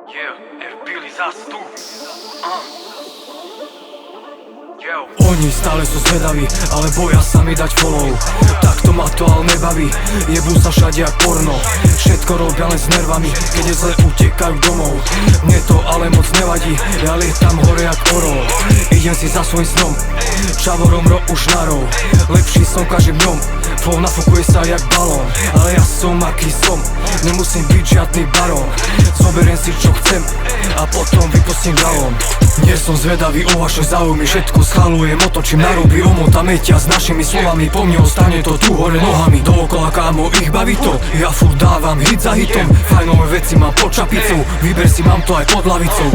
Billy zas tu. Oni stále sú zvedaví, ale boja sa mi dať follow. Takto ma to ale nebaví, jebú sa všade jak porno. Všetko robia len s nervami, keď je zle utekajú domov. Mne to ale moc nevadí, ja lietam hore jak orol. Idem si za svojím snom, čavorom už narov. Lepší som každým dňom, flow nafúkuje sa jak balón. Ale ja som aký som, nemusím byť žiadny barón. Zoberiem si čo chcem a potom vypustím galón. Nie som zvedavý o vaše záujmy, všetko schalujem, otočím na ruby, omotám meťa s našimi slovami. Po mne ostane to tu hore nohami, dookola kámo, ich baví to. Ja furt dávam hit za hitom, fajnové veci mám pod čapicou. Vyber si, mám to aj pod lavicou.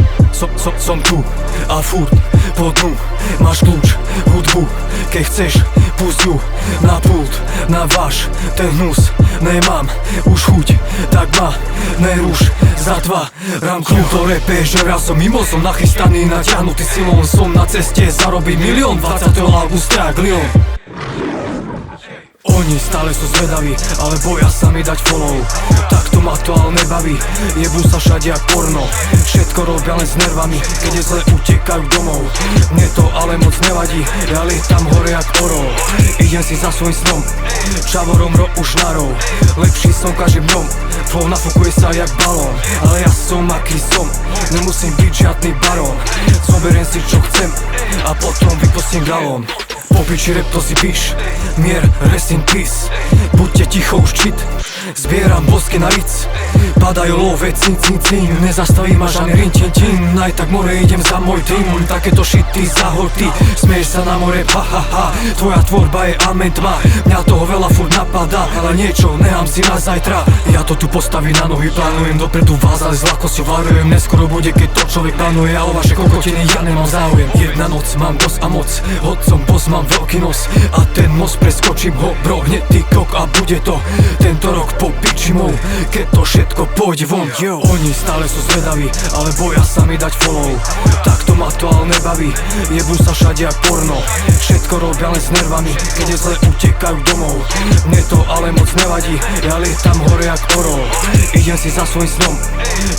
Som tu a furt po dnu. Máš kľúč, hudbu, keď chceš, pusť ju na pult. Na váš, ten hnus, nemám už chuť, tak ma neruš za dva ramku. To repe, že ja som mimo, som nachystaný, natiahnutý silou. Som na ceste zarobiť milión, 20. augusta jak Lyon. Oni stále sú zvedaví, ale boja sa mi dať follow. Takto ma to ale nebaví, jebú sa všade jak porno. Všetko robia len s nervami, keď je zle utekajú domov. Mne to ale moc nevadí, ja lietam hore jak orol. Idem si za svojím snom, čavorom už narov. Lepší som každým dňom, flow nafúkuje sa jak balón. Ale ja som aký som, nemusím byť žiadny barón. Zoberiem si čo chcem a potom vypustím galón. Po piči rap to si píš, mier, rest in peace. Buďte ticho už čit, zbieram bosky na ric. Padajú love, cin, cin, cin, nezastaví ma žádny rin, tin, tin. Aj tak more idem za môj tým, takéto shity za horty. Smieš sa na more, ha ha ha, tvoja tvorba je amen tma. Mňa toho veľa furt napadá, ale niečo nechám si na zajtra. Ja to tu postavím na nohy, plánujem dopredu vás, ale z ľahkosťou varujem. Neskoro bude, keď to človek plánuje, a o vaše kokotiny ja nemám záujem. Jedna noc, mám dosť a moc, hoď som boss, mám veľký nos. A ten most preskočím ho, bro, hneď ty kok a bude to tento rok po piči mou, keď to všetko pôjde von. Oni stále sú zvedaví, ale boja sa mi dať follow. Takto ma to ale nebaví, jebú sa všade jak porno. Všetko robia len s nervami, keď je zle utekajú domov. Mne to ale moc nevadí, ja lietam hore jak orol. Idem si za svojím snom,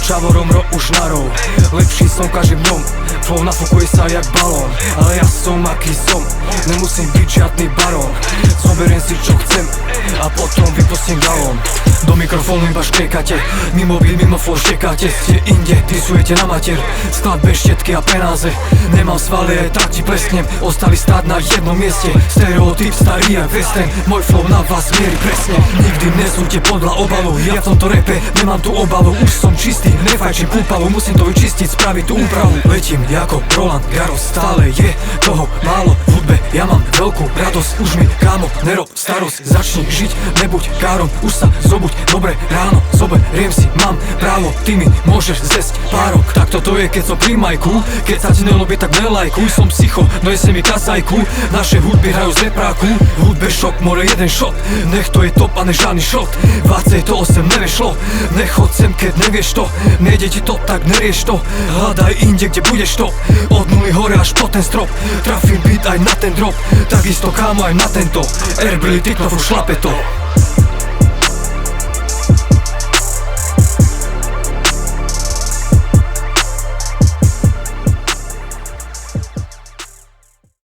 čavorom už narov. Lepší som každým dňom, flow nafúkuje sa jak balón. Ale ja som aký som, nemusím byť žiadny barón. Zoberiem si čo chcem a potom vypustím galón. Do mikrofónu iba štekate, mimo beat, mimo flow štekáte. Ste inde, disujete na mater, skladbe, štetky a penáze. Nemám svaly, aj tak ti plesknem, ostali stáť na jednom mieste. Stereotyp starý jak western, môj flow na vás mierí presne. Nikdy nesúďte podľa obalu, ja v tomto repe nemám tú obavu. Už som čistý, nefajčím púpavu, musím to vyčistiť, spraviť tú úpravu. Letím ako Roland Garros, stále je toho málo v hudbe. Ja mám veľkú radosť, už mi kámo nerob starosť. Začni žiť, nebuď károm, už sa zobuď, dobre ráno, zoberiem si, mám právo. Ty mi môžeš zesť párok, tak toto je keď som pri majku. Keď sa ti nelobí, tak nelajkuj, som psycho, dojese mi kasajku. Naše hudby hrajú z repráku, v hudbe šok, more jeden šot. Nech to je top a ne žádny šot, 28 nevešlo. Nechod sem, keď nevieš to, nejde ti to, tak nerieš to. Hľadaj inde, kde budeš to, od nuly hore až po ten strop. Trafím beat aj na ten drop, takisto kámo aj na tento. Billy, ty to šlape to.